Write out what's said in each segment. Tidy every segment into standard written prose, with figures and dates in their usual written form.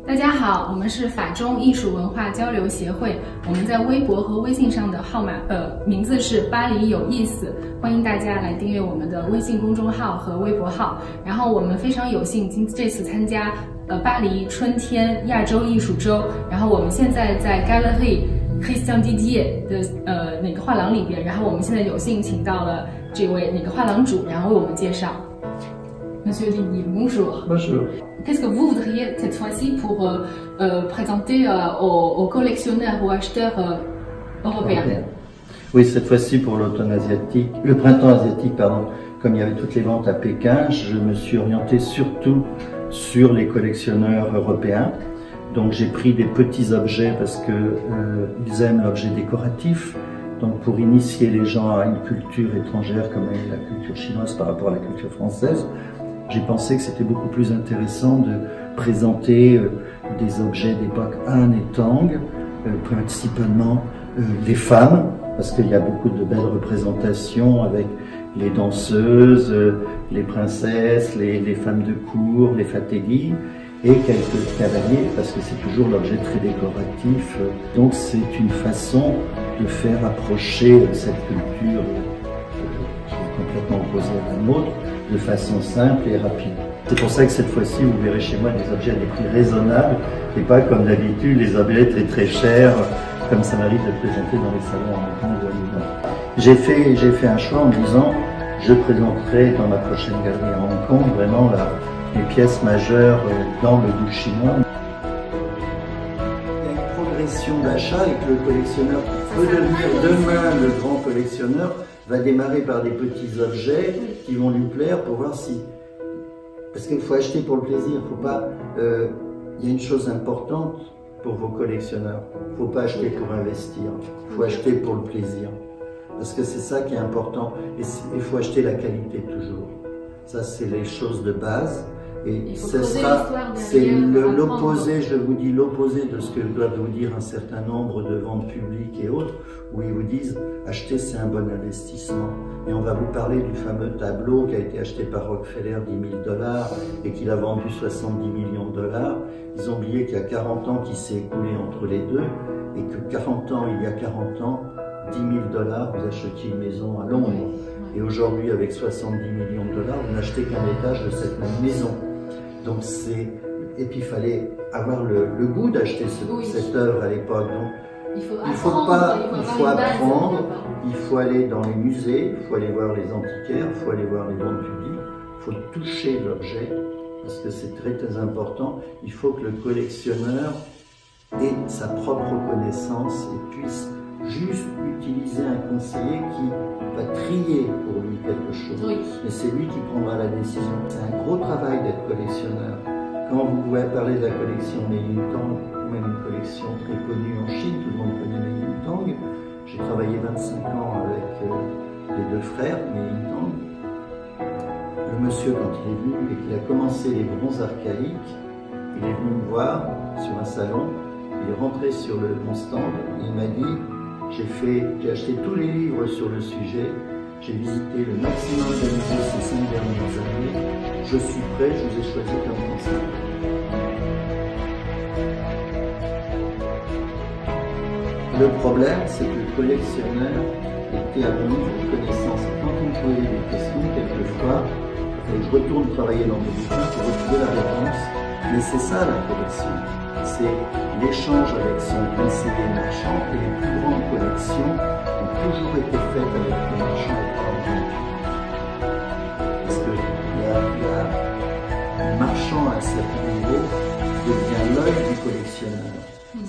大家好，我们是法中艺术文化交流协会，我们在微博和微信上的名字是巴黎有意思，欢迎大家来订阅我们的微信公众号和微博号。然后我们非常有幸这次参加巴黎春天亚洲艺术周，然后我们现在在 Galerie Christian Didier 的那个画廊里边，然后我们现在有幸请到了这位画廊主，然后为我们介绍。Monsieur Didier, bonjour. Bonjour. Qu'est-ce que vous voudriez cette fois-ci pour présenter aux collectionneurs ou acheteurs européens? Oui, cette fois-ci pour l'automne asiatique, le printemps asiatique, pardon. Comme il y avait toutes les ventes à Pékin, je me suis orienté surtout sur les collectionneurs européens. Donc j'ai pris des petits objets parce que ils aiment l'objet décoratif. Donc pour initier les gens à une culture étrangère comme la culture chinoise par rapport à la culture française, j'ai pensé que c'était beaucoup plus intéressant de présenter des objets d'époque Han et Tang, principalement des femmes, parce qu'il y a beaucoup de belles représentations avec les danseuses, les princesses, les femmes de cour, les fatigues, et quelques cavaliers, parce que c'est toujours l'objet très décoratif. Donc c'est une façon de faire approcher cette culture qui est complètement opposée à la nôtre, de façon simple et rapide. C'est pour ça que cette fois-ci, vous verrez chez moi des objets à des prix raisonnables et pas comme d'habitude les objets très très chers, comme ça m'arrive de présenter dans les salons en Hong Kong ou à New York. J'ai fait un choix en me disant, je présenterai dans ma prochaine galerie à Hong Kong vraiment les pièces majeures dans le goût chinois. Il y a une progression d'achat et que le collectionneur peut devenir demain le grand collectionneur va démarrer par des petits objets qui vont lui plaire pour voir si... Parce qu'il faut acheter pour le plaisir, faut pas... il y a une chose importante pour vos collectionneurs, il ne faut pas acheter pour investir, il faut acheter pour le plaisir. Parce que c'est ça qui est important, et il faut acheter la qualité toujours. Ça c'est les choses de base. Et ce sera, c'est l'opposé, je vous dis l'opposé de ce que doivent vous dire un certain nombre de ventes publiques et autres, où ils vous disent acheter c'est un bon investissement. Et on va vous parler du fameux tableau qui a été acheté par Rockefeller 10 000 $ et qu'il a vendu 70 millions $. Ils ont oublié qu'il y a 40 ans qui s'est écoulé entre les deux et que il y a 40 ans, 10 000 $, vous achetiez une maison à Londres. Et aujourd'hui, avec 70 millions $, vous n'achetez qu'un étage de cette même maison. Donc et puis il fallait avoir le goût d'acheter cette œuvre à l'époque. Donc il faut apprendre, il faut aller dans les musées, il faut aller voir les antiquaires, il faut aller voir les ventes publiques, il faut toucher l'objet parce que c'est très très important. Il faut que le collectionneur ait sa propre connaissance et puisse juste utiliser un conseiller qui va trier pour lui quelque chose. Oui. Mais c'est lui qui prendra la décision. C'est un gros travail d'être collectionneur. Quand vous pouvez parler de la collection Mei Tang, ou même une collection très connue en Chine, tout le monde connaît Mei Tang. J'ai travaillé 25 ans avec les deux frères Mei Tang. Le monsieur, quand il est venu et qu'il a commencé les bronzes archaïques, il est venu me voir sur un salon, il est rentré sur mon stand et il m'a dit j'ai acheté tous les livres sur le sujet, j'ai visité le maximum de musées ces 5 dernières années, je suis prêt, je vous ai choisi comme conseiller. Le problème, c'est que le collectionneur était à mon niveau de connaissance. Quand on me posait des questions, quelquefois, je retourne travailler dans mes bouquins pour retrouver la réponse, mais c'est ça la collection. C'est l'échange avec son conseiller marchand et les plus grandes collections ont toujours été faites avec les marchands et pas avec les publics. Parce que le marchand à un certain niveau devient l'œil du collectionneur.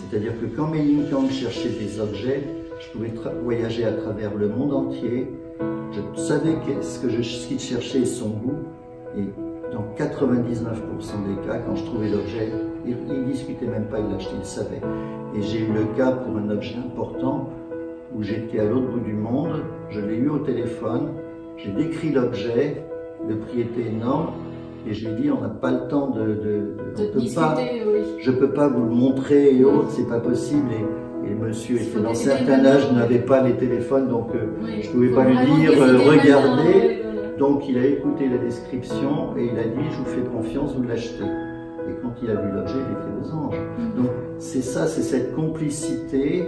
C'est-à-dire que quand Mei Tang cherchait des objets, je pouvais voyager à travers le monde entier, je savais ce qu'il cherchait et son goût, et dans 99% des cas, quand je trouvais l'objet, il ne discutait même pas, il l'achetait, il savait. Et j'ai eu le cas pour un objet important où j'étais à l'autre bout du monde, je l'ai eu au téléphone, j'ai décrit l'objet, le prix était énorme, et j'ai dit on n'a pas le temps je peux pas vous le montrer et autres, c'est pas possible. Et le monsieur était dans un certain âge, n'avait pas les téléphones, donc je pouvais pas lui dire regardez. Donc il a écouté la description et il a dit je vous fais confiance, vous l'achetez. Et quand il a vu l'objet, il est fait aux anges. Donc c'est ça, c'est cette complicité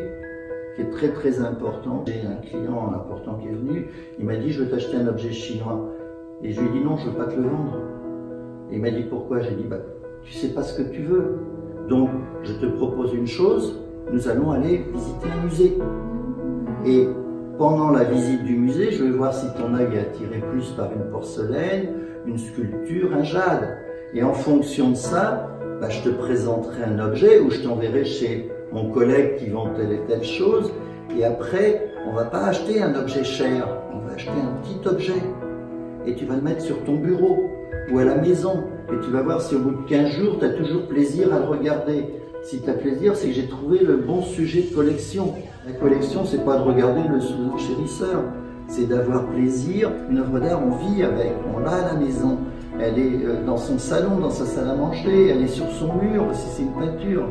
qui est très très importante. J'ai un client important qui est venu, il m'a dit je veux t'acheter un objet chinois. Et je lui ai dit non, je veux pas te le vendre. Et il m'a dit pourquoi? J'ai dit bah tu sais pas ce que tu veux. Donc je te propose une chose, nous allons aller visiter un musée. Et pendant la visite du musée, je vais voir si ton œil est attiré plus par une porcelaine, une sculpture, un jade. Et en fonction de ça, bah, je te présenterai un objet ou je t'enverrai chez mon collègue qui vend telle et telle chose. Et après, on va pas acheter un objet cher, on va acheter un petit objet. Et tu vas le mettre sur ton bureau ou à la maison. Et tu vas voir si au bout de 15 jours, tu as toujours plaisir à le regarder. Si tu as plaisir, c'est que j'ai trouvé le bon sujet de collection. La collection, c'est pas de regarder le chérisseur, c'est d'avoir plaisir. Une œuvre d'art, on vit avec, on l'a à la maison. Elle est dans son salon, dans sa salle à manger, elle est sur son mur, si c'est une peinture.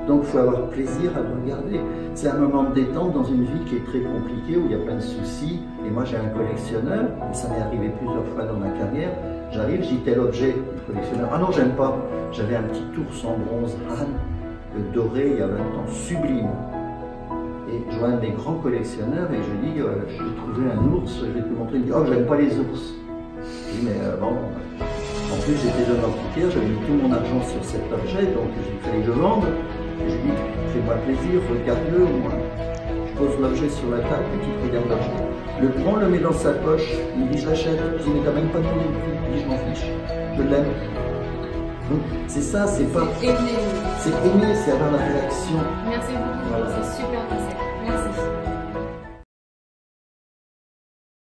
Donc il faut avoir plaisir à le regarder. C'est un moment de détente dans une vie qui est très compliquée, où il y a plein de soucis. Et moi j'ai un collectionneur, et ça m'est arrivé plusieurs fois dans ma carrière. J'arrive, je dis tel objet, le collectionneur, ah non j'aime pas. J'avais un petit ours en bronze, Anne, doré il y a 20 ans, sublime. Et je vois un des grands collectionneurs et je lui dis, j'ai trouvé un ours, je vais te montrer. Il me dit, oh j'aime pas les ours. Je dis, mais bon, en plus j'étais jeune antiquaire, j'avais mis tout mon argent sur cet objet, donc il fallait que je vende. Et je lui dis, fais-moi plaisir, regarde-le au moins. Je pose l'objet sur la table et tu regardes l'objet. Le prend, le met dans sa poche, il me dit, je l'achète. Je dis, mais t'as même pas demandé le prix. Il dit, je m'en fiche, je l'aime. Donc c'est ça, c'est pas... aimer. C'est aimer, c'est avoir la réaction. Merci beaucoup, voilà. C'est super conseil.